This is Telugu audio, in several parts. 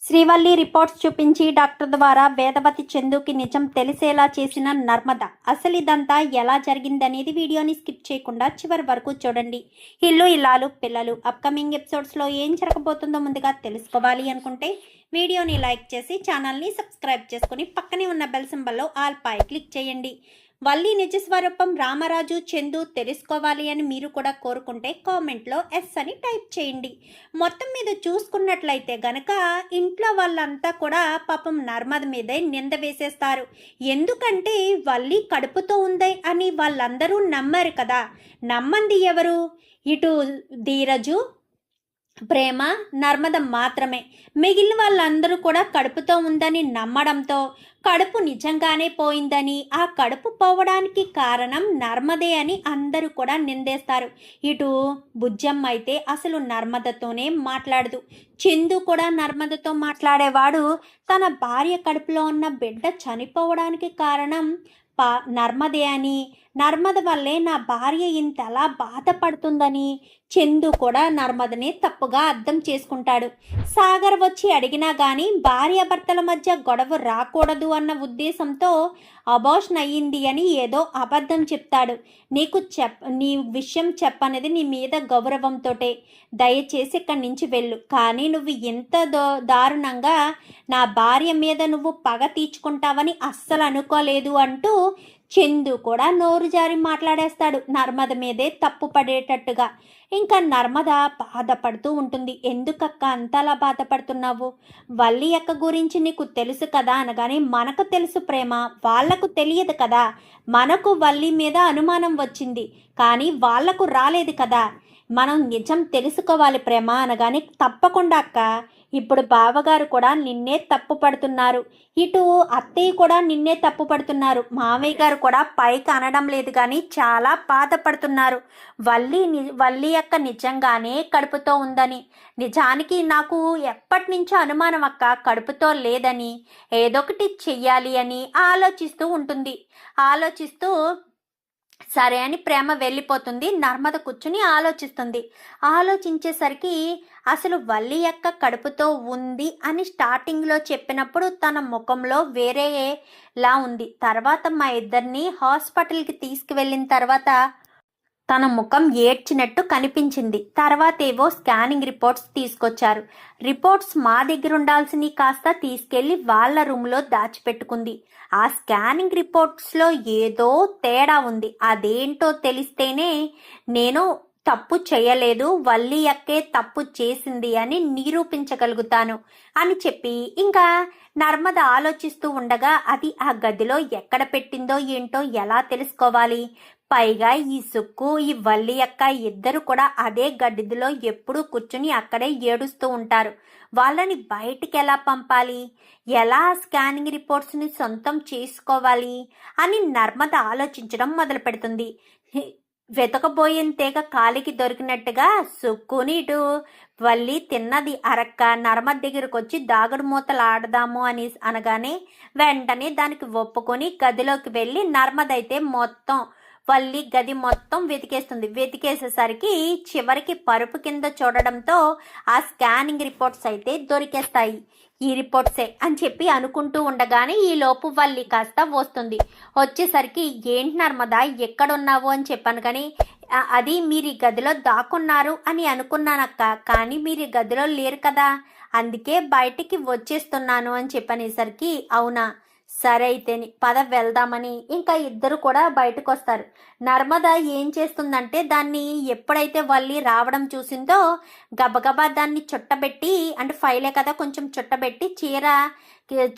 శ్రీవల్లి రిపోర్ట్స్ చూపించి డాక్టర్ ద్వారా వేదవతి చందుకి నిజం తెలిసేలా చేసిన నర్మద. అసలు ఇదంతా ఎలా జరిగిందనేది వీడియోని స్కిప్ చేయకుండా చివరి వరకు చూడండి. ఇల్లు ఇల్లాలు పిల్లలు అప్కమింగ్ ఎపిసోడ్స్లో ఏం జరగబోతుందో ముందుగా తెలుసుకోవాలి అనుకుంటే వీడియోని లైక్ చేసి ఛానల్ని సబ్స్క్రైబ్ చేసుకుని పక్కనే ఉన్న బెల్ సింబల్లో ఆల్ పై క్లిక్ చేయండి. వల్లి నిజ స్వరూపం రామరాజు చందు తెలుసుకోవాలి అని మీరు కూడా కోరుకుంటే కామెంట్లో ఎస్ అని టైప్ చేయండి. మొత్తం మీద చూసుకున్నట్లయితే గనక ఇంట్లో వాళ్ళంతా కూడా పాపం నర్మద మీదే నింద వేసేస్తారు. ఎందుకంటే వల్లి కడుపుతో ఉంది అని వాళ్ళందరూ నమ్మారు కదా. నమ్మంది ఎవరు? ఇటు ధీరజు, ప్రేమ, నర్మద మాత్రమే. మిగిలిన వాళ్ళందరూ కూడా కడుపుతో ఉందని నమ్మడంతో కడుపు నిజంగానే పోయిందని, ఆ కడుపు పోవడానికి కారణం నర్మదే అని అందరూ కూడా నిందేస్తారు. ఇటు బుజ్జమ్మ అయితే అసలు నర్మదతోనే మాట్లాడదు. చందు కూడా నర్మదతో మాట్లాడేవాడు. తన భార్య కడుపులో ఉన్న బిడ్డ చనిపోవడానికి కారణం నర్మదే అని, నర్మద వల్లే నా భార్య ఇంతలా బాధపడుతుందని చందు కూడా నర్మదని తప్పుగా అర్థం చేసుకుంటాడు. సాగర్ వచ్చి అడిగినా కానీ భార్యాభర్తల మధ్య గొడవ రాకూడదు అన్న ఉద్దేశంతో అబార్షన్ అయ్యింది అని ఏదో అబద్ధం చెప్తాడు. నీ విషయం చెప్పనేది నీ మీద గౌరవంతోటే. దయచేసి ఇక్కడి నుంచి వెళ్ళు. కానీ నువ్వు ఎంత దారుణంగా నా భార్య మీద నువ్వు పగ తీర్చుకుంటావని అస్సలు అనుకోలేదు అంటూ చందు కూడా నోరు జారి మాట్లాడేస్తాడు, నర్మద మీదే తప్పు పడేటట్టుగా. ఇంకా నర్మద బాధపడుతూ ఉంటుంది. ఎందుకక్క అంతలా బాధపడుతున్నావు? వల్లి అక్క గురించి నీకు తెలుసు కదా అనగానే, మనకు తెలుసు ప్రేమ, వాళ్లకు తెలియదు కదా. మనకు వల్లి మీద అనుమానం వచ్చింది కానీ వాళ్లకు రాలేదు కదా. మనం నిజం తెలుసుకోవాలి ప్రేమ అనగానే, తప్పకుండా అక్క, ఇప్పుడు బావగారు కూడా నిన్నే తప్పు పడుతున్నారు, ఇటు అత్తయ్య కూడా నిన్నే తప్పు పడుతున్నారు, మామయ్య గారు కూడా పైకి అనడం లేదు కానీ చాలా బాధపడుతున్నారు. వల్లి అక్క నిజంగానే కడుపుతో ఉందని. నిజానికి నాకు ఎప్పటి నుంచో అనుమానం అక్క కడుపుతో లేదని, ఏదొకటి చెయ్యాలి అని ఆలోచిస్తూ ఉంటుంది. ఆలోచిస్తూ సరే అని ప్రేమ వెళ్ళిపోతుంది. నర్మద కూర్చుని ఆలోచిస్తుంది. ఆలోచించేసరికి అసలు వల్లి అక్క కడుపుతో ఉంది అని స్టార్టింగ్లో చెప్పినప్పుడు తన ముఖంలో వేరేలా ఉంది. తర్వాత మా ఇద్దరిని హాస్పిటల్కి తీసుకువెళ్ళిన తర్వాత తన ముఖం ఏడ్చినట్టు కనిపించింది. తర్వాత ఏవో స్కానింగ్ రిపోర్ట్స్ తీసుకొచ్చారు. రిపోర్ట్స్ మా దగ్గర ఉండాల్సినవి కాస్త తీసుకెళ్లి వాళ్ళ రూమ్లో దాచిపెట్టుకుంది. ఆ స్కానింగ్ రిపోర్ట్స్లో ఏదో తేడా ఉంది. అదేంటో తెలిస్తేనే నేను తప్పు చేయలేదు, వల్లి అక్కే తప్పు చేసింది అని నిరూపించగలుగుతాను అని చెప్పి ఇంకా నర్మద ఆలోచిస్తూ ఉండగా అది ఆ గదిలో ఎక్కడ పెట్టిందో ఏంటో ఎలా తెలుసుకోవాలి? పైగా ఈ సుక్కు, ఈ వల్లి అక్క ఇద్దరు కూడా అదే గదిలో ఎప్పుడూ కూర్చుని అక్కడే ఏడుస్తూ ఉంటారు. వాళ్ళని బయటికి ఎలా పంపాలి? ఎలా స్కానింగ్ రిపోర్ట్స్ని సొంతం చేసుకోవాలి అని నర్మద ఆలోచించడం మొదలు పెడుతుంది. వెతకబోయిన తీగ కాలికి దొరికినట్టుగా సుక్కుని ఇటు వల్లి తిన్నది అరక్క నర్మద దగ్గరకు వచ్చి దాగుడు మూతలు ఆడదాము అని అనగానే వెంటనే దానికి ఒప్పుకొని గదిలోకి వెళ్ళి నర్మదైతే మొత్తం వల్లి గది మొత్తం వెతికేస్తుంది. వెతికేసేసరికి చివరికి పరుపు కింద చూడడంతో ఆ స్కానింగ్ రిపోర్ట్స్ అయితే దొరికేస్తాయి. ఈ రిపోర్ట్సే అని చెప్పి అనుకుంటూ ఉండగానే ఈ లోపు వల్లి కాస్త వస్తుంది. వచ్చేసరికి ఏంటి నర్మదా ఎక్కడున్నావు అని చెప్పాను కానీ, అది మీరు ఈ గదిలో దాక్కున్నారు అని అనుకున్నానక్క, కానీ మీరు ఈ గదిలో లేరు కదా, అందుకే బయటికి వచ్చేస్తున్నాను అని చెప్పనేసరికి అవునా సరే అయితేని పద వెళ్దామని ఇంకా ఇద్దరు కూడా బయటకు వస్తారు. నర్మద ఏం చేస్తుందంటే దాన్ని ఎప్పుడైతే వల్లి రావడం చూసిందో గబగబా దాన్ని చుట్టబెట్టి, అంటే ఫైలే కదా కొంచెం చుట్టబెట్టి చీర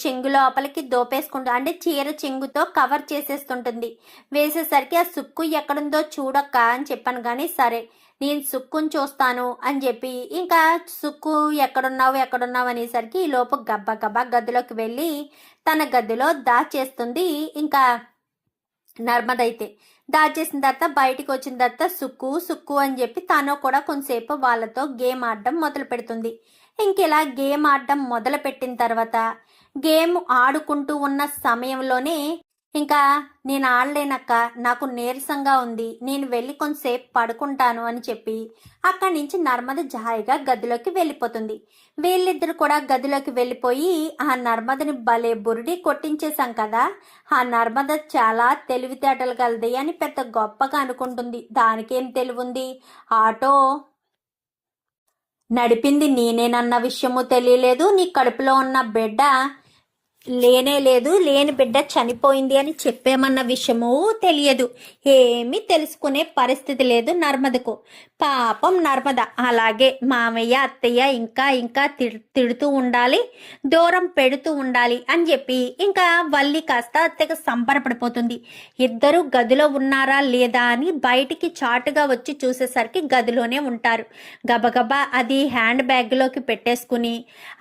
చెంగు లోపలికి దోపేసుకుంటుంది. అంటే చీర చెంగుతో కవర్ చేసేస్తుంటుంది. వేసేసరికి ఆ సుక్కు ఎక్కడుందో చూడక్క అని చెప్పాను కానీ సరే నేను సుక్కుని చూస్తాను అని చెప్పి ఇంకా సుక్కు ఎక్కడున్నావు అనేసరికి ఈ లోపు గబ్బా గదిలోకి వెళ్ళి తన గదిలో దాచేస్తుంది. ఇంకా నర్మద అయితే దాచేసిన తర్వాత బయటికి వచ్చిన తర్వాత సుక్కు అని చెప్పి తను కూడా కొంతసేపు వాళ్ళతో గేమ్ ఆడడం మొదలు పెడుతుంది. ఇంకెలా గేమ్ ఆడడం మొదలు పెట్టిన తర్వాత గేమ్ ఆడుకుంటూ ఉన్న సమయంలోనే ఇంకా నేను ఆడలేనక్క, నాకు నీరసంగా ఉంది, నేను వెళ్ళి కొంతసేపు పడుకుంటాను అని చెప్పి అక్కడి నుంచి నర్మద జాయిగా గదిలోకి వెళ్ళిపోతుంది. వీళ్ళిద్దరు కూడా గదిలోకి వెళ్ళిపోయి ఆ నర్మదని భలే బురిడి కొట్టించేశాం కదా, ఆ నర్మద చాలా తెలివితేటలు కలది అని పెద్ద గొప్పగా అనుకుంటుంది. దానికేం తెలివుంది, ఆటో నడిపింది నేనేనన్న విషయము తెలియలేదు, నీ కడుపులో ఉన్న బిడ్డ లేనే లేదు, లేని బిడ్డ చనిపోయింది అని చెప్పేమన్న విషయము తెలియదు. ఏమీ తెలుసుకునే పరిస్థితి లేదు నర్మదకు. పాపం నర్మద అలాగే మామయ్య అత్తయ్య ఇంకా ఇంకా తిడుతూ ఉండాలి, దూరం పెడుతూ ఉండాలి అని చెప్పి ఇంకా వల్లి కాస్త అత్తగా సంబరపడిపోతుంది. ఇద్దరు గదిలో ఉన్నారా లేదా అని బయటికి చాటుగా వచ్చి చూసేసరికి గదిలోనే ఉంటారు. గబగబా అది హ్యాండ్ బ్యాగ్లోకి పెట్టేసుకుని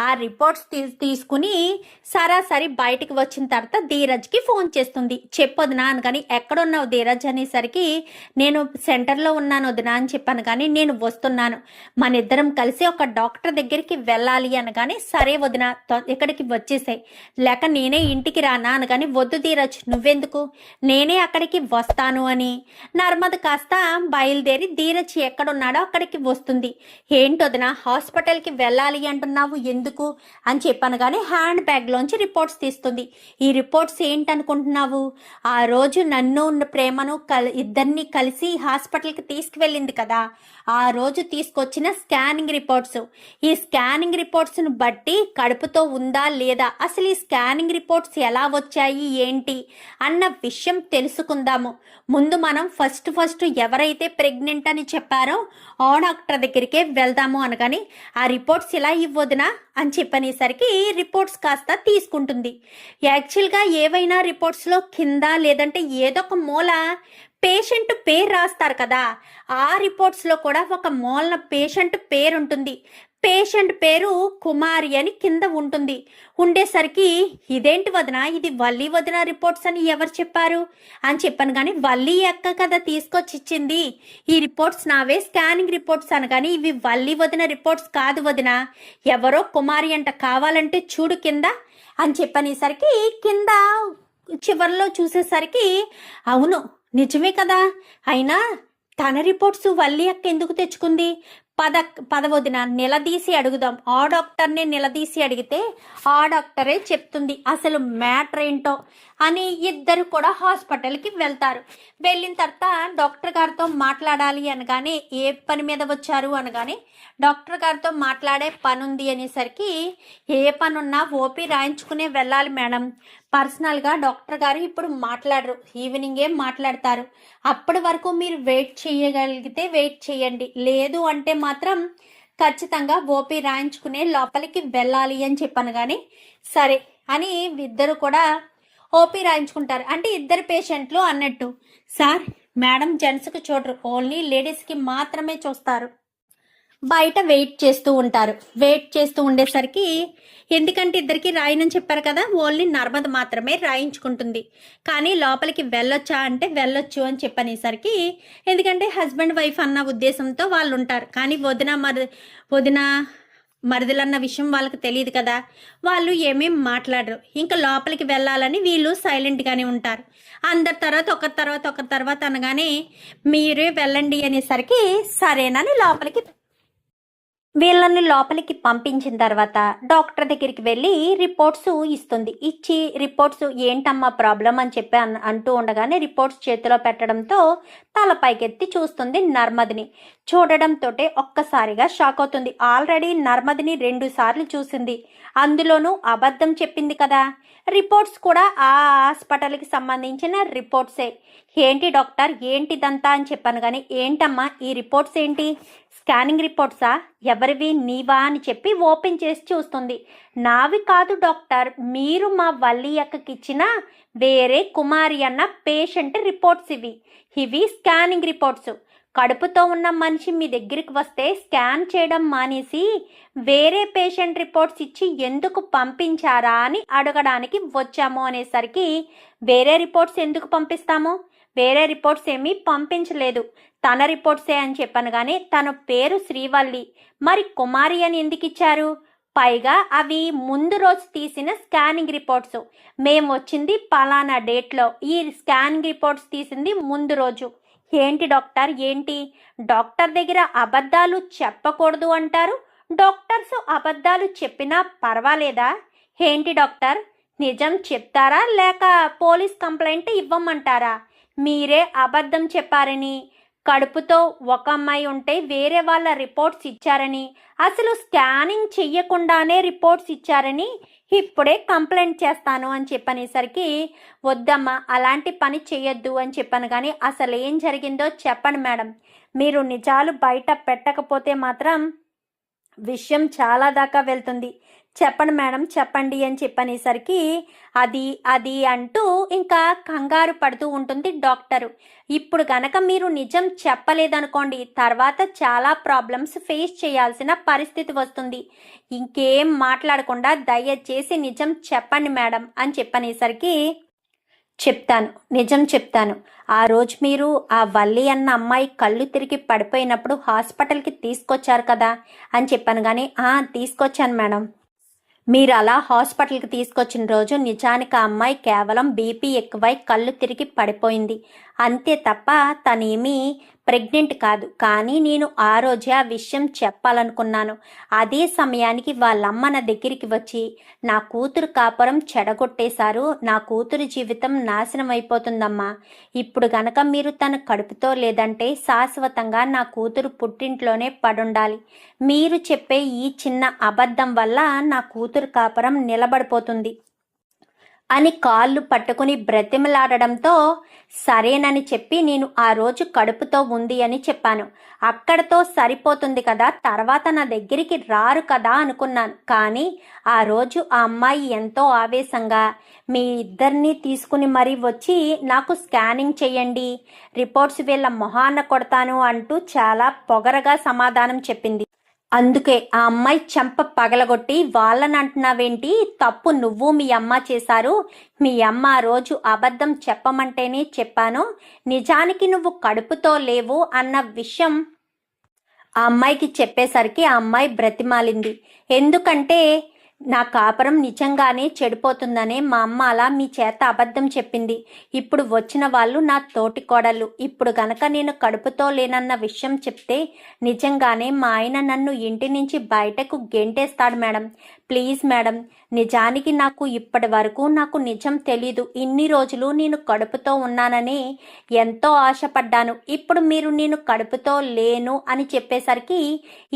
ఆ రిపోర్ట్స్ తీసుకుని సరాసరి బయటికి వచ్చిన తర్వాత ధీరజ్కి ఫోన్ చేస్తుంది. చెప్పొద్దునా అని కానీ, ఎక్కడున్నావు ధీరజ్ అనేసరికి నేను సెంటర్లో ఉన్నాను వదినా అని చెప్పాను కానీ నేను వస్తున్నాను, మన ఇద్దరం కలిసి ఒక డాక్టర్ దగ్గరికి వెళ్ళాలి అనగానే సరే వదిన ఇక్కడికి వచ్చేసాయి, లేక నేనే ఇంటికి రానా అనగాని వద్దు ధీరజ్ నువ్వెందుకు, నేనే అక్కడికి వస్తాను అని నర్మద కాస్త బయలుదేరి ధీరజ్ ఎక్కడున్నాడో అక్కడికి వస్తుంది. ఏంటి వదిన హాస్పిటల్కి వెళ్ళాలి అంటున్నావు ఎందుకు అని చెప్పాను కానీ హ్యాండ్ బ్యాగ్లోంచి రిపోర్ట్స్ తీస్తుంది. ఈ రిపోర్ట్స్ ఏంటనుకుంటున్నావు, ఆ రోజు నన్ను ప్రేమను ఇద్దరిని కలిసి హాస్పిటల్కి తీసుకువెళ్ళింది కదా, ఆ రోజు తీసుకొచ్చిన స్కానింగ్ రిపోర్ట్స్. ఈ స్కానింగ్ రిపోర్ట్స్ను బట్టి కడుపుతో ఉందా లేదా, అసలు ఈ స్కానింగ్ రిపోర్ట్స్ ఎలా వచ్చాయి ఏంటి అన్న విషయం తెలుసుకుందాము. ముందు మనం ఫస్ట్ ఎవరైతే ప్రెగ్నెంట్ అని చెప్పారో ఆ డాక్టర్ దగ్గరికే వెళ్దాము అనగాని ఆ రిపోర్ట్స్ ఇలా ఇవ్వదునా అని చెప్పనేసరికి రిపోర్ట్స్ కాస్త తీసుకుంటుంది. యాక్చువల్గా ఏవైనా రిపోర్ట్స్లో కింద లేదంటే ఏదో ఒక మూల పేషెంట్ పేరు రాస్తారు కదా, ఆ రిపోర్ట్స్లో కూడా ఒక మూలన పేషెంట్ పేరు ఉంటుంది. పేషెంట్ పేరు కుమారి అని కింద ఉంటుంది. ఉండేసరికి ఇదేంటి వదిన, ఇది వల్లి వదిన రిపోర్ట్స్ అని ఎవరు చెప్పారు అని చెప్పాను కానీ వల్లి అక్క కదా తీసుకొచ్చి ఇచ్చింది, ఈ రిపోర్ట్స్ నావే స్కానింగ్ రిపోర్ట్స్ అనగాని ఇవి వల్లి వదిన రిపోర్ట్స్ కాదు వదిన, ఎవరో కుమారి అంట, కావాలంటే చూడు కింద అని చెప్పనేసరికి కింద చివరిలో చూసేసరికి అవును నిజమే కదా, అయినా తన రిపోర్ట్స్ వల్లి అక్క ఎందుకు తెచ్చుకుంది, పదవదిన నిలదీసి అడుగుదాం, ఆ డాక్టర్నే నిలదీసి అడిగితే ఆ డాక్టరే చెప్తుంది అసలు మ్యాటర్ ఏంటో అని. ఇద్దరు కూడా హాస్పిటల్కి వెళ్తారు. వెళ్ళిన తర్వాత డాక్టర్ గారితో మాట్లాడాలి అనగానే ఏ పని మీద వచ్చారు అనగానే డాక్టర్ గారితో మాట్లాడే పని ఉంది అనేసరికి ఏ పని ఉన్నా ఓపీ రాయించుకునే వెళ్ళాలి మేడం, పర్సనల్గా డాక్టర్ గారు ఇప్పుడు మాట్లాడరు, ఈవినింగే మాట్లాడతారు, అప్పటి వరకు మీరు వెయిట్ చేయగలిగితే వెయిట్ చేయండి, లేదు అంటే మాత్రం ఖచ్చితంగా ఓపీ రాయించుకునే లోపలికి వెళ్ళాలి అని చెప్పాను కానీ సరే అని ఇద్దరు కూడా ఓపీ రాయించుకుంటారు. అంటే ఇద్దరు పేషెంట్లు అన్నట్టు. సార్ మేడం జెంట్స్కి చూడరు, ఓన్లీ లేడీస్కి మాత్రమే చూస్తారు. బయట వెయిట్ చేస్తూ ఉంటారు. వెయిట్ చేస్తూ ఉండేసరికి ఎందుకంటే ఇద్దరికి రాయనని చెప్పారు కదా, ఓన్లీ నర్మద మాత్రమే రాయించుకుంటుంది. కానీ లోపలికి వెళ్ళొచ్చా అంటే వెళ్ళొచ్చు అని చెప్పనేసరికి ఎందుకంటే హస్బెండ్ వైఫ్ అన్న ఉద్దేశంతో వాళ్ళు ఉంటారు. కానీ వదిన మరిదిలన్న విషయం వాళ్ళకి తెలియదు కదా, వాళ్ళు ఏమేం మాట్లాడరు. ఇంకా లోపలికి వెళ్ళాలని వీళ్ళు సైలెంట్గానే ఉంటారు. అందరి తర్వాత ఒకరి తర్వాత అనగానే మీరే వెళ్ళండి అనేసరికి సరేనని వీళ్ళని లోపలికి పంపించిన తర్వాత డాక్టర్ దగ్గరికి వెళ్ళి రిపోర్ట్స్ ఇస్తుంది. ఇచ్చి రిపోర్ట్స్ ఏంటమ్మా ప్రాబ్లం అని చెప్పి అంటూ ఉండగానే రిపోర్ట్స్ చేతిలో పెట్టడంతో తల పైకెత్తి చూస్తుంది నర్మదిని. చూడడంతో ఒక్కసారిగా షాక్ అవుతుంది. ఆల్రెడీ నర్మదిని 2 సార్లు చూసింది, అందులోనూ అబద్ధం చెప్పింది కదా. రిపోర్ట్స్ కూడా ఆ హాస్పిటల్కి సంబంధించిన రిపోర్ట్సే. ఏంటి డాక్టర్ ఏంటిదంతా అని చెప్పాను కానీ ఏంటమ్మా ఈ రిపోర్ట్స్ ఏంటి, స్కానింగ్ రిపోర్ట్సా, ఎవరివి నీవా అని చెప్పి ఓపెన్ చేసి చూస్తుంది. నావి కాదు డాక్టర్, మీరు మా వల్లి అక్కకి ఇచ్చిన వేరే కుమారి అన్న పేషెంట్ రిపోర్ట్స్ ఇవి స్కానింగ్ రిపోర్ట్స్. కడుపుతో ఉన్న మనిషి మీ దగ్గరికి వస్తే స్కాన్ చేయడం మానేసి వేరే పేషెంట్ రిపోర్ట్స్ ఇచ్చి ఎందుకు పంపించారా అని అడగడానికి వచ్చాము అనేసరికి వేరే రిపోర్ట్స్ ఎందుకు పంపిస్తాము, వేరే రిపోర్ట్స్ ఏమీ పంపించలేదు, తన రిపోర్ట్సే అని చెప్పాను కానీ తన పేరు శ్రీవల్లి, మరి కుమారి అని ఎందుకు ఇచ్చారు, పైగా అవి ముందు రోజు తీసిన స్కానింగ్ రిపోర్ట్స్. మేము వచ్చింది పలానా డేట్లో, ఈ స్కానింగ్ రిపోర్ట్స్ తీసింది ముందు రోజు. ఏంటి డాక్టర్, ఏంటి డాక్టర్ దగ్గర అబద్ధాలు చెప్పకూడదు అంటారు, డాక్టర్స్ అబద్ధాలు చెప్పినా పర్వాలేదా? ఏంటి డాక్టర్, నిజం చెప్తారా లేక పోలీస్ కంప్లైంట్ ఇవ్వమంటారా? మీరే అబద్ధం చెప్పారని, కడుపుతో ఒక అమ్మాయి ఉంటే వేరే వాళ్ళ రిపోర్ట్స్ ఇచ్చారని, అసలు స్కానింగ్ చెయ్యకుండానే రిపోర్ట్స్ ఇచ్చారని ఇప్పుడే కంప్లైంట్ చేస్తాను అని చెప్పనేసరికి, వద్దమ్మా అలాంటి పని చెయ్యొద్దు అని చెప్పాను. కానీ అసలు ఏం జరిగిందో చెప్పండి మేడం, మీరు నిజాలు బయట పెట్టకపోతే మాత్రం విషయం చాలా దాకా వెళ్తుంది, చెప్పండి మేడం చెప్పండి అని చెప్పనేసరికి అది అది అంటూ ఇంకా కంగారు పడుతూ ఉంటుంది డాక్టరు. ఇప్పుడు గనక మీరు నిజం చెప్పలేదనుకోండి, తర్వాత చాలా ప్రాబ్లమ్స్ ఫేస్ చేయాల్సిన పరిస్థితి వస్తుంది. ఇంకేం మాట్లాడకుండా దయచేసి నిజం చెప్పండి మేడం అని చెప్పనేసరికి, చెప్తాను, నిజం చెప్తాను. ఆ రోజు మీరు ఆ వల్లి అన్న అమ్మాయి కళ్ళు తిరిగి పడిపోయినప్పుడు హాస్పిటల్కి తీసుకొచ్చారు కదా అని చెప్పాను. కానీ తీసుకొచ్చాను మేడం. మీరు అలా హాస్పిటల్కి తీసుకొచ్చిన రోజు నిజానికి ఆ అమ్మాయి కేవలం బీపీ ఎక్కువై కళ్ళు తిరిగి పడిపోయింది అంతే తప్ప తనేమీ ప్రెగ్నెంట్ కాదు. కానీ నేను ఆ రోజే ఆ విషయం చెప్పాలనుకున్నాను. అదే సమయానికి వాళ్ళమ్మ నా దగ్గరికి వచ్చి, నా కూతురు కాపురం చెడగొట్టేశారు, నా కూతురు జీవితం నాశనం అయిపోతుందమ్మా, ఇప్పుడు గనక మీరు తన కడుపుతో లేదంటే శాశ్వతంగా నా కూతురు పుట్టింట్లోనే పడుండాలి, మీరు చెప్పే ఈ చిన్న అబద్ధం వల్ల నా కూతురు కాపురం నిలబడిపోతుంది అని కాళ్ళు పట్టుకుని బ్రతిమలాడడంతో సరేనని చెప్పి నేను ఆ రోజు కడుపుతో ఉంది అని చెప్పాను. అక్కడతో సరిపోతుంది కదా, తర్వాత నా దగ్గరికి రారు కదా అనుకున్నాను. కానీ ఆ రోజు ఆ అమ్మాయి ఎంతో ఆవేశంగా మీ ఇద్దరిని తీసుకుని మరీ వచ్చి నాకు స్కానింగ్ చేయండి, రిపోర్ట్స్ వీళ్ళ మొహాన కొడతాను అంటూ చాలా పొగరగా సమాధానం చెప్పింది. అందుకే ఆ అమ్మాయి చెంప పగలగొట్టి, వాళ్ళని అంటున్నావేంటి, తప్పు నువ్వు మీ అమ్మ చేశారు, మీ అమ్మ ఆ రోజు అబద్ధం చెప్పమంటేనే చెప్పాను, నిజానికి నువ్వు కడుపుతో లేవు అన్న విషయం ఆ అమ్మాయికి చెప్పేసరికి ఆ అమ్మాయి బ్రతిమాలింది. ఎందుకంటే నా కాపురం నిజంగానే చెడిపోతుందనే మా అమ్మ అలా మీ చేత అబద్ధం చెప్పింది. ఇప్పుడు వచ్చిన వాళ్ళు నా తోటి కోడళ్ళు. ఇప్పుడు గనక నేను కడుపుతో లేనన్న విషయం చెప్తే నిజంగానే మా ఆయన నన్ను ఇంటి నుంచి బయటకు గెంటేస్తాడు మేడం. ప్లీజ్ మేడం, నిజానికి నాకు ఇప్పటి వరకు నాకు నిజం తెలీదు. ఇన్ని రోజులు నేను కడుపుతో ఉన్నానని ఎంతో ఆశపడ్డాను. ఇప్పుడు మీరు నేను కడుపుతో లేను అని చెప్పేసరికి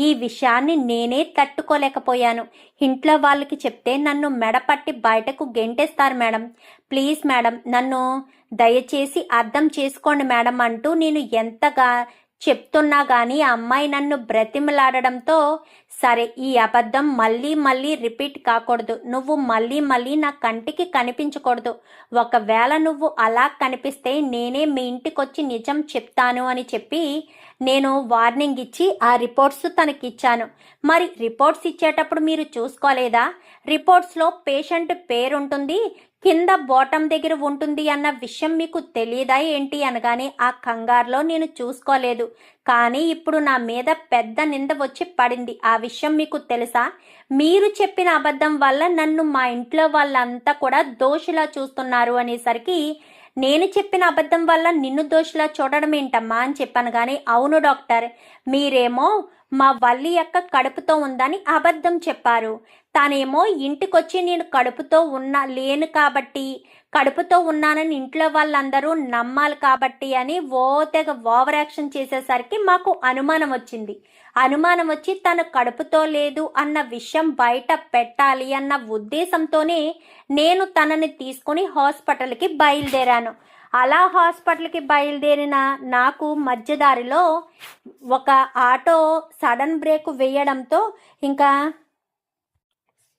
ఈ విషయాన్ని నేనే తట్టుకోలేకపోయాను. ఇంట్లో వాళ్ళకి చెప్తే నన్ను మెడపట్టి బయటకు గెంటేస్తారు మేడం. ప్లీజ్ మేడం, నన్ను దయచేసి అర్థం చేసుకోండి మేడం అంటూ నేను ఎంతగా చెప్తున్నా కానీ ఆ అమ్మాయి నన్ను బ్రతిమలాడడంతో, సరే ఈ అబద్ధం మళ్ళీ మళ్ళీ రిపీట్ కాకూడదు, నువ్వు మళ్ళీ మళ్ళీ నా కంటికి కనిపించకూడదు, ఒకవేళ నువ్వు అలా కనిపిస్తే నేనే మీ ఇంటికి వచ్చి నిజం చెప్తాను అని చెప్పి నేను వార్నింగ్ ఇచ్చి ఆ రిపోర్ట్స్ తనకిచ్చాను. మరి రిపోర్ట్స్ ఇచ్చేటప్పుడు మీరు చూసుకోలేదా? రిపోర్ట్స్లో పేషెంట్ పేరుంటుంది, కింద బాటం దగ్గర ఉంటుంది అన్న విషయం మీకు తెలియదా ఏంటి అనగానే ఆ కంగారులో నేను చూసుకోలేదు. కానీ ఇప్పుడు నా మీద పెద్ద నింద వచ్చి పడింది. ఆ విషయం మీకు తెలుసా? మీరు చెప్పిన అబద్ధం వల్ల నన్ను మా ఇంట్లో వాళ్ళంతా కూడా దోషిలా చూస్తున్నారు అనేసరికి, నేను చెప్పిన అబద్ధం వల్ల నిన్ను దోషిలా చూడడం ఏంటమ్మా అని చెప్పాను. కానీ అవును డాక్టర్, మీరేమో మా వల్లి యొక్క కడుపుతో ఉందని అబద్ధం చెప్పారు, తానేమో ఇంటికొచ్చి నేను కడుపుతో లేను కాబట్టి, కడుపుతో ఉన్నానని ఇంట్లో వాళ్ళందరూ నమ్మాలి కాబట్టి అని తెగ ఓవర్ యాక్షన్ చేసేసరికి మాకు అనుమానం వచ్చింది. అనుమానం వచ్చి తను కడుపుతో లేదు అన్న విషయం బయట పెట్టాలి అన్న ఉద్దేశంతోనే నేను తనని తీసుకుని హాస్పిటల్కి బయలుదేరాను. అలా హాస్పిటల్కి బయలుదేరిన నాకు మధ్యదారిలో ఒక ఆటో సడన్ బ్రేక్ వేయడంతో ఇంకా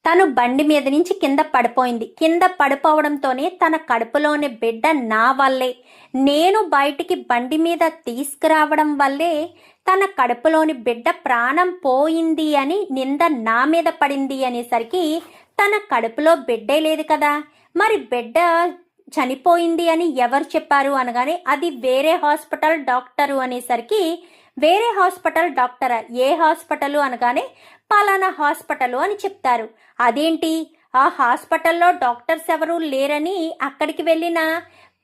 తను బండి మీద నుంచి కింద పడిపోయింది. కింద పడిపోవడంతోనే తన కడుపులోని బిడ్డ నా వల్లే, నేను బయటికి బండి మీద తీసుకురావడం వల్లే తన కడుపులోని బిడ్డ ప్రాణం పోయింది అని నింద నా మీద పడింది అనేసరికి, తన కడుపులో బిడ్డే లేదు కదా, మరి బిడ్డ చనిపోయింది అని ఎవరు చెప్పారు అనగానే అది వేరే హాస్పిటల్ డాక్టరు అనేసరికి, వేరే హాస్పిటల్ డాక్టరా? ఏ హాస్పిటల్ అనగానే పలానా హాస్పిటల్ అని చెప్తారు. అదేంటి, ఆ హాస్పిటల్లో డాక్టర్స్ ఎవరు లేరని అక్కడికి వెళ్ళిన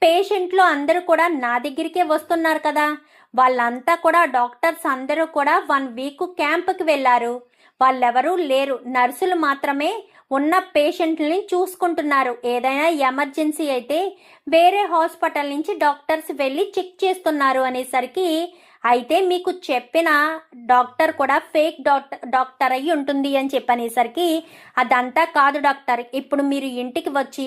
పేషెంట్లు అందరూ కూడా నా దగ్గరికే వస్తున్నారు కదా. వాళ్ళంతా కూడా డాక్టర్స్ అందరూ కూడా 1 వీక్ క్యాంప్కి వెళ్ళారు. వాళ్ళెవరూ లేరు, నర్సులు మాత్రమే ఉన్న పేషెంట్లని చూసుకుంటున్నారు. ఏదైనా ఎమర్జెన్సీ అయితే వేరే హాస్పిటల్ నుంచి డాక్టర్స్ వెళ్ళి చెక్ చేస్తున్నారు అనేసరికి, అయితే మీకు చెప్పిన డాక్టర్ కూడా ఫేక్ డాక్టర్ అయ్యి ఉంటుంది అని చెప్పనేసరికి, అదంతా కాదు డాక్టర్, ఇప్పుడు మీరు ఇంటికి వచ్చి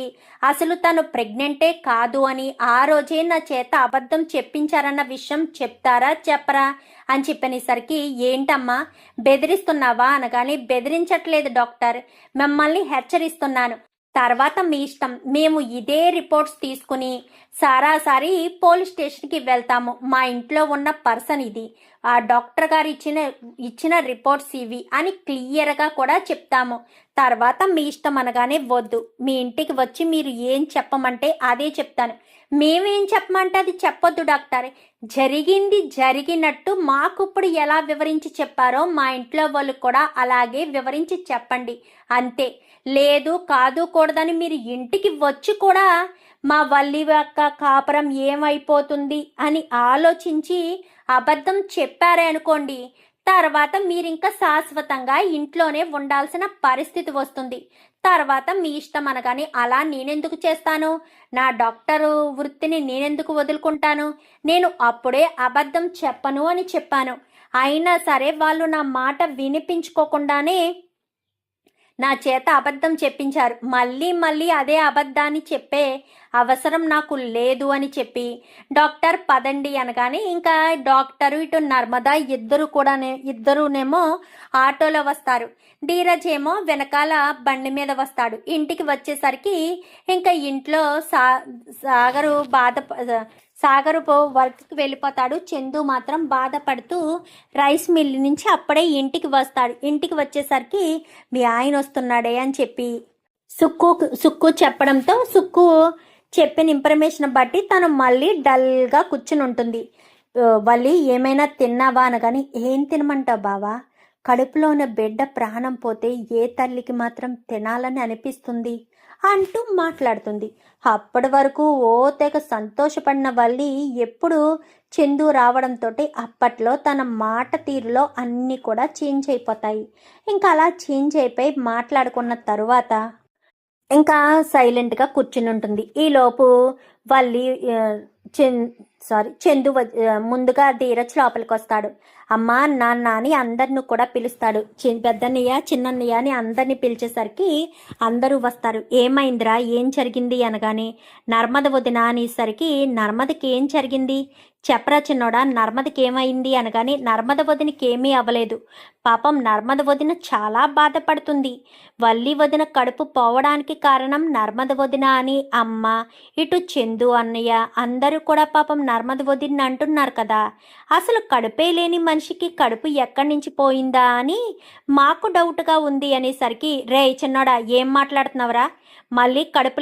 అసలు తను ప్రెగ్నెంటే కాదు అని ఆ రోజే నా చేత అబద్ధం చెప్పించారన్న విషయం చెప్తారా చెప్పరా అని చెప్పనేసరికి, ఏంటమ్మా బెదిరిస్తున్నావా అనగానే, బెదిరించట్లేదు డాక్టర్, మిమ్మల్ని హెచ్చరిస్తున్నాను. తర్వాత మీ ఇష్టం, మేము ఇదే రిపోర్ట్స్ తీసుకుని సారాసారి పోలీస్ స్టేషన్కి వెళ్తాము. మా ఇంట్లో ఉన్న పర్సన్ ఇది, ఆ డాక్టర్ గారు ఇచ్చిన రిపోర్ట్స్ ఇవి అని క్లియర్గా కూడా చెప్తాము. తర్వాత మీ ఇష్టం అనగానే, వద్దు, మీ ఇంటికి వచ్చి మీరు ఏం చెప్పమంటే అదే చెప్తాను. మేమేం చెప్పమంటే అది చెప్పొద్దు డాక్టర్, జరిగింది జరిగినట్టు మాకు ఇప్పుడు ఎలా వివరించి చెప్పారో మా ఇంట్లో వాళ్ళు కూడా అలాగే వివరించి చెప్పండి అంతే. లేదు కాదు కూడదని మీరు ఇంటికి వచ్చి కూడా మా వల్లి యొక్క కాపురం ఏమైపోతుంది అని ఆలోచించి అబద్ధం చెప్పారే అనుకోండి, తర్వాత మీరింకా శాశ్వతంగా ఇంట్లోనే ఉండాల్సిన పరిస్థితి వస్తుంది. తర్వాత మీ ఇష్టం అనగానే, అలా నేనెందుకు చేస్తాను, నా డాక్టరు వృత్తిని నేనెందుకు వదులుకుంటాను, నేను అప్పుడే అబద్ధం చెప్పను అని చెప్పాను. అయినా సరే వాళ్ళు నా మాట వినిపించుకోకుండానే నా చేత అబద్ధం చెప్పించారు. మళ్ళీ మళ్ళీ అదే అబద్ధాన్ని చెప్పే అవసరం నాకు లేదు అని చెప్పి, డాక్టర్ పదండి అనగానే, ఇంకా డాక్టరు ఇటు నర్మదా ఇద్దరునేమో ఆటోలో వస్తారు. ధీరజ్ ఏమో వెనకాల బండి మీద వస్తాడు. ఇంటికి వచ్చేసరికి ఇంకా ఇంట్లో సాగరు వర్క్కి వెళ్ళిపోతాడు. చందు మాత్రం బాధపడుతూ రైస్ మిల్ నుంచి అప్పుడే ఇంటికి వస్తాడు. ఇంటికి వచ్చేసరికి మీ ఆయన వస్తున్నాడే అని చెప్పి సుక్కు చెప్పడంతో, సుక్కు చెప్పిన ఇన్ఫర్మేషన్ బట్టి తను మళ్ళీ డల్గా కూర్చుని ఉంటుంది. వల్లి ఏమైనా తిన్నావా అనగాని, ఏం తినమంటావు బావా, కడుపులో ఉన్న బిడ్డ ప్రాణం పోతే ఏ తల్లికి మాత్రం తినాలని అనిపిస్తుంది అంటూ మాట్లాడుతుంది. అప్పటి వరకు ఓ తెగ సంతోషపడిన వల్లి ఎప్పుడు చందు రావడంతో అప్పట్లో తన మాట తీరులో అన్నీ కూడా చేంజ్ అయిపోతాయి. ఇంకా అలా చేంజ్ అయిపోయి మాట్లాడుకున్న తరువాత ఇంకా సైలెంట్గా కూర్చుని ఉంటుంది. ఈలోపు వల్లి చందు ముందుగా ధీరజ్ లోపలికి వస్తాడు. అమ్మా నాన్న అని అందరిని కూడా పిలుస్తాడు. పెద్దన్నయ్య చిన్నన్నయ్య అని అందరినీ పిలిచేసరికి అందరూ వస్తారు. ఏమైందిరా, ఏం జరిగింది అనగానే, నర్మద వదిన అనేసరికి, నర్మదకి ఏం జరిగింది చెప్పరా చిన్నోడా, నర్మదకి ఏమైంది అనగానే, నర్మద వదినకి ఏమీ అవ్వలేదు, పాపం నర్మద వదిన చాలా బాధపడుతుంది. వల్లి వదిన కడుపు పోవడానికి కారణం నర్మద వదిన అని అమ్మ, ఇటు చందు అన్నయ్య అందరూ కూడా పాపం నర్మద వదిన అంటున్నారు కదా. అసలు కడుపే లేని మనిషికి కడుపు ఎక్కడి నుంచి పోయిందా అని మాకు డౌట్గా ఉంది అనేసరికి, రే చిన్నోడా ఏం మాట్లాడుతున్నావురా, మళ్ళీ కడుపు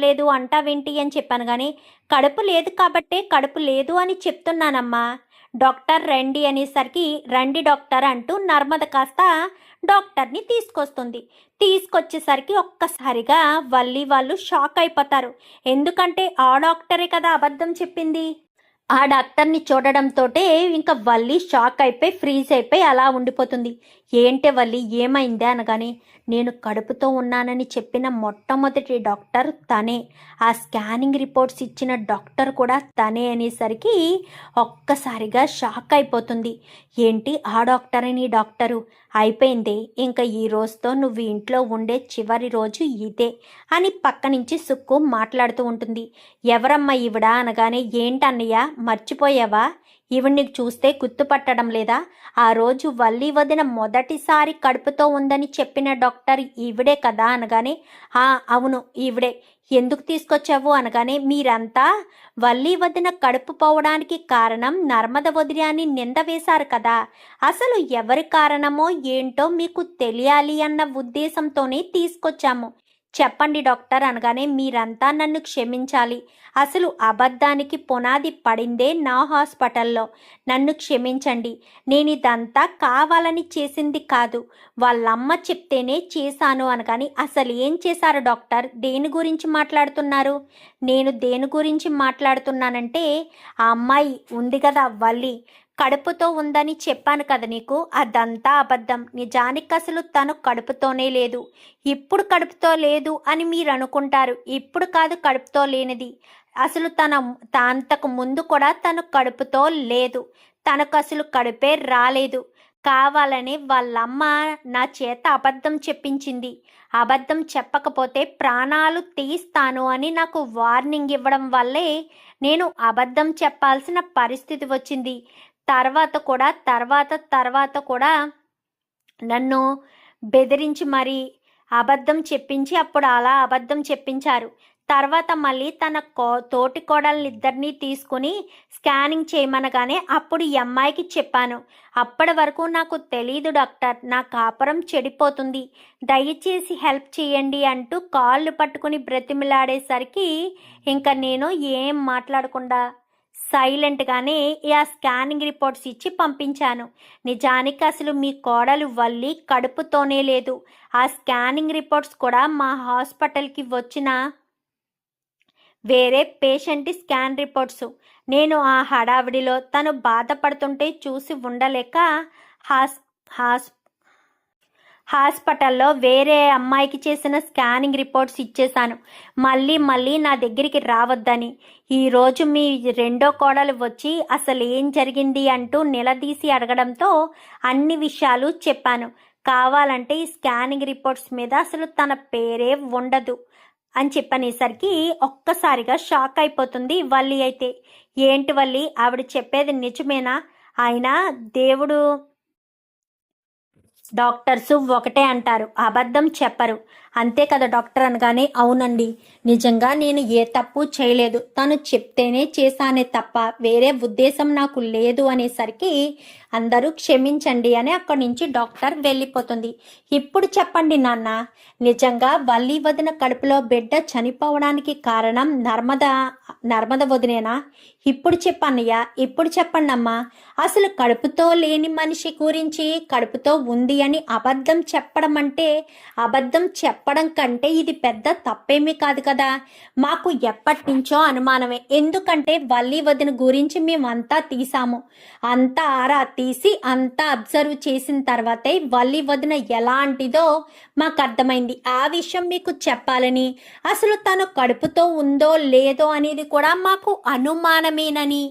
లేదు అంటావేంటి అని చెప్పాను. కానీ కడుపు లేదు కాబట్టే కడుపు లేదు అని చెప్తున్నానమ్మా. డాక్టర్ రండి అనేసరికి, రండి డాక్టర్ అంటూ నర్మద కాస్త డాక్టర్ని తీసుకొచ్చేసరికి ఒక్కసారిగా వల్లి వాళ్ళు షాక్ అయిపోతారు. ఎందుకంటే ఆ డాక్టరే కదా అబద్ధం చెప్పింది. ఆ డాక్టర్ని చూడడంతో ఇంకా వల్లి షాక్ అయిపోయి ఫ్రీజ్ అయిపోయి అలా ఉండిపోతుంది. ఏంటే వల్లి ఏమైందే అనగానే, నేను కడుపుతో ఉన్నానని చెప్పిన మొట్టమొదటి డాక్టర్ తనే, ఆ స్కానింగ్ రిపోర్ట్స్ ఇచ్చిన డాక్టర్ కూడా తనే అనేసరికి ఒక్కసారిగా షాక్ అయిపోతుంది. ఏంటి ఆ డాక్టర్ అని, డాక్టరు అయిపోయింది, ఇంకా ఈ రోజుతో నువ్వు ఇంట్లో ఉండే చివరి రోజు ఇదే అని పక్క నుంచి సుక్కు మాట్లాడుతూ ఉంటుంది. ఎవరమ్మా ఈవిడ అనగానే, ఏంటన్నయ్య మర్చిపోయావా, ఈవిడ నీకు చూస్తే గుర్తుపట్టడం లేదా, ఆ రోజు వల్లి వదిన మొదటిసారి కడుపుతో ఉందని చెప్పిన డాక్టర్ ఈవిడే కదా అనగానే, అవును ఈవిడే, ఎందుకు తీసుకొచ్చావు అనగానే, మీరంతా వల్లి వదిన కడుపు పోవడానికి కారణం నర్మద వదిన అని నింద వేశారు కదా, అసలు ఎవరి కారణమో ఏంటో మీకు తెలియాలి అన్న ఉద్దేశంతోనే తీసుకొచ్చాము. చెప్పండి డాక్టర్ అనగానే, మీరంతా నన్ను క్షమించాలి. అసలు అబద్ధానికి పునాది పడిందే నా హాస్పిటల్లో. నన్ను క్షమించండి. నేను ఇదంతా కావాలని చేసింది కాదు. వాళ్ళమ్మ చెప్తేనే చేశాను అనగాని, అసలు ఏం చేశారు డాక్టర్? దేని గురించి మాట్లాడుతున్నారు? నేను దేని గురించి మాట్లాడుతున్నానంటే, ఆ అమ్మాయి ఉంది కదా వల్లి, కడుపుతో ఉందని చెప్పాను కదా నీకు, అదంతా అబద్ధం. నిజానికి అసలు తను కడుపుతోనే లేదు. ఇప్పుడు కడుపుతో లేదు అని మీరు అనుకుంటారు. ఇప్పుడు కాదు కడుపుతో లేనిది. అసలు అంతకు ముందు కూడా తను కడుపుతో లేదు. తనకు అసలు కడుపే రాలేదు. కావాలని వాళ్ళమ్మ నా చేత అబద్ధం చెప్పించింది. అబద్ధం చెప్పకపోతే ప్రాణాలు తీస్తాను అని నాకు వార్నింగ్ ఇవ్వడం వల్లే నేను అబద్ధం చెప్పాల్సిన పరిస్థితి వచ్చింది. తర్వాత కూడా నన్ను బెదిరించి మరీ అబద్ధం చెప్పించి, అప్పుడు అలా అబద్ధం చెప్పించారు. తర్వాత మళ్ళీ తన తోటి కోడళ్ళిద్దరినీ తీసుకుని స్కానింగ్ చేయమనగానే అప్పుడు ఈ అమ్మాయికి చెప్పాను. అప్పటి వరకు నాకు తెలీదు డాక్టర్, నా కాపురం చెడిపోతుంది, దయచేసి హెల్ప్ చేయండి అంటూ కాళ్ళు పట్టుకుని బ్రతిమిలాడేసరికి ఇంకా నేను ఏం మాట్లాడకుండా సైలెంట్గానే ఆ స్కానింగ్ రిపోర్ట్స్ ఇచ్చి పంపించాను. నిజానికి అసలు మీ కోడలు వల్లి కడుపుతోనే లేదు. ఆ స్కానింగ్ రిపోర్ట్స్ కూడా మా హాస్పిటల్కి వచ్చిన వేరే పేషెంట్ స్కాన్ రిపోర్ట్స్. నేను ఆ హడావిడిలో తను బాధపడుతుంటే చూసి ఉండలేక హాస్పిటల్లో వేరే అమ్మాయికి చేసిన స్కానింగ్ రిపోర్ట్స్ ఇచ్చేశాను. మళ్ళీ నా దగ్గరికి రావద్దని. ఈరోజు మీ రెండో కోడలు వచ్చి అసలు ఏం జరిగింది అంటూ నిలదీసి అడగడంతో అన్ని విషయాలు చెప్పాను. కావాలంటే ఈ స్కానింగ్ రిపోర్ట్స్ మీద అసలు తన పేరే ఉండదు అని చెప్పనేసరికి ఒక్కసారిగా షాక్ అయిపోతుంది వల్లి. అయితే ఏంటి వల్లి, ఆవిడ చెప్పేది నిజమేనా? ఆయన దేవుడు, డాక్టర్స్ ఒకటే అంటారు, అబద్ధం చెప్పరు, అంతే కదా డాక్టర్ అనగానే, అవునండి, నిజంగా నేను ఏ తప్పు చేయలేదు, తను చెప్తేనే చేశానే తప్ప వేరే ఉద్దేశం నాకు లేదు అనేసరికి అందరూ క్షమించండి అని అక్కడి నుంచి డాక్టర్ వెళ్ళిపోతుంది. ఇప్పుడు చెప్పండి నాన్న, నిజంగా వల్లి వదిన కడుపులో బిడ్డ చనిపోవడానికి కారణం నర్మద వదినేనా? ఇప్పుడు చెప్పన్నయ్యా, ఇప్పుడు చెప్పండి అమ్మా. అసలు కడుపుతో లేని మనిషి గురించి కడుపుతో ఉంది అని అబద్ధం చెప్పడం అంటే, అబద్ధం చెప్పడం కంటే ఇది పెద్ద తప్పేమీ కాదు కదా. మాకు ఎప్పటి నుంచో అనుమానమే. ఎందుకంటే వల్లి వదిన గురించి మేమంతా తీసాము. అంతా ఆరా తీసి అంతా అబ్జర్వ్ చేసిన తర్వాతే వల్లి వదిన ఎలాంటిదో మాకు అర్థమైంది. ఆ విషయం మీకు చెప్పాలని, అసలు తను కడుపుతో ఉందో లేదో అనేది కూడా మాకు అనుమానమేనని,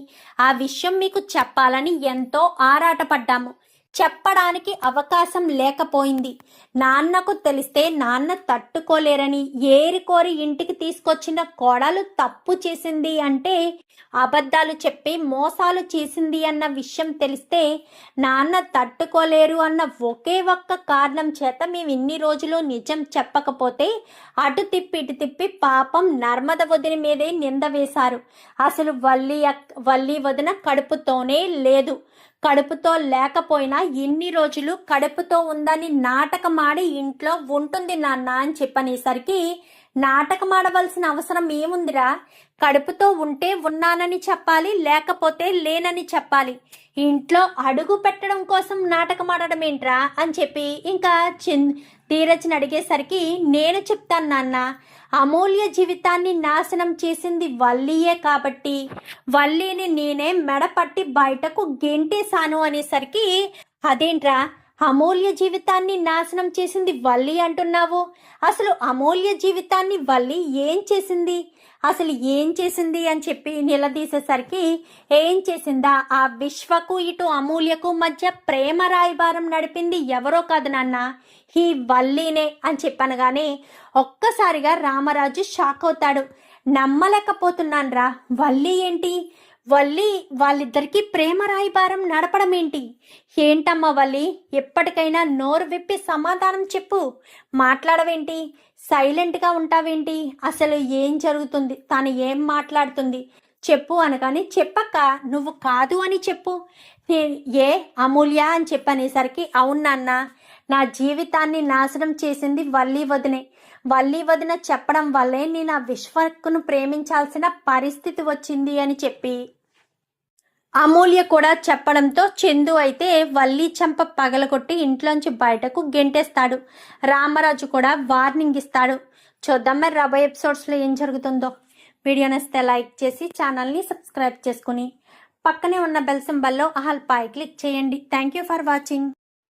ఆ విషయం మీకు చెప్పాలని ఎంతో ఆరాటపడ్డాము. చెప్పడానికి అవకాశం లేకపోయింది. నాన్నకు తెలిస్తే నాన్న తట్టుకోలేరని ఏరికోరి ఇంటికి తీసుకొచ్చిన కోడలు తప్పు చేసింది అంటే, అబద్ధాలు చెప్పి మోసాలు చేసింది అన్న విషయం తెలిస్తే నాన్న తట్టుకోలేరు అన్న ఒకే ఒక్క కారణం చేత మేము ఇన్ని రోజులు నిజం చెప్పకపోతే అటు తిప్పి ఇటు తిప్పి పాపం నర్మద వదిన మీదే నింద వేశారు. అసలు వల్లి వదిన కడుపుతోనే లేదు. కడుపుతో లేకపోయినా ఇన్ని రోజులు కడుపుతో ఉందని నాటకమాడి ఇంట్లో ఉంటుంది నాన్న అని చెప్పనేసరికి, నాటకమాడవలసిన అవసరం ఏముందిరా? కడుపుతో ఉంటే ఉన్నానని చెప్పాలి, లేకపోతే లేనని చెప్పాలి. ఇంట్లో అడుగు పెట్టడం కోసం నాటకమాడడం ఏంట్రా అని చెప్పి ఇంకా ధీరజ్ని అడిగేసరికి, నేను చెప్తాను నాన్న, అమూల్య జీవితాన్ని నాశనం చేసింది వల్లియే కాబట్టి వల్లిని నేనే మెడపట్టి బయటకు గెంటేశాను అనేసరికి, అదేంట్రా అమూల్య జీవితాన్ని నాశనం చేసింది వల్లి అంటున్నావు? అసలు అమూల్య జీవితాన్ని వల్లి ఏం చేసింది? అసలు ఏం చేసింది అని చెప్పి నిలదీసేసరికి, ఏం చేసిందా? ఆ విశ్వకు ఇటు అమూల్యకు మధ్య ప్రేమ రాయబారం నడిపింది ఎవరో కాదు నాన్న, ఈ వల్లినే అని చెప్పనగానే ఒక్కసారిగా రామరాజు షాక్ అవుతాడు. నమ్మలేకపోతున్నాను రా, వల్లి ఏంటి? వల్లి వాళ్ళిద్దరికీ ప్రేమ రాయబారం నడపడం ఏంటి? ఏంటమ్మా వల్లి, ఎప్పటికైనా నోరు విప్పి సమాధానం చెప్పు. మాట్లాడవేంటి? సైలెంట్గా ఉంటావేంటి? అసలు ఏం జరుగుతుంది? తను ఏం మాట్లాడుతుంది చెప్పు అనగానే, చెప్పక్క, నువ్వు కాదు అని చెప్పు. ఏ అమూల్య అని చెప్పనేసరికి, అవునన్నా, నా జీవితాన్ని నాశనం చేసింది వల్లి వదినే. వల్లి వదిన చెప్పడం వల్లే నేను ఆ విశ్వక్ను ప్రేమించాల్సిన పరిస్థితి వచ్చింది అని చెప్పి అమూల్య కూడా చెప్పడంతో చందు అయితే వల్లి చెంప పగలగొట్టి ఇంట్లోంచి బయటకు గెంటేస్తాడు. రామరాజు కూడా వార్నింగ్ ఇస్తాడు. చూద్దాం మరి రాబోయే ఎపిసోడ్స్లో ఏం జరుగుతుందో. వీడియో నచ్చితే లైక్ చేసి ఛానల్ని సబ్స్క్రైబ్ చేసుకుని పక్కనే ఉన్న బెల్ సింబల్లో ఆల్ పై క్లిక్ చేయండి. Thank you for watching.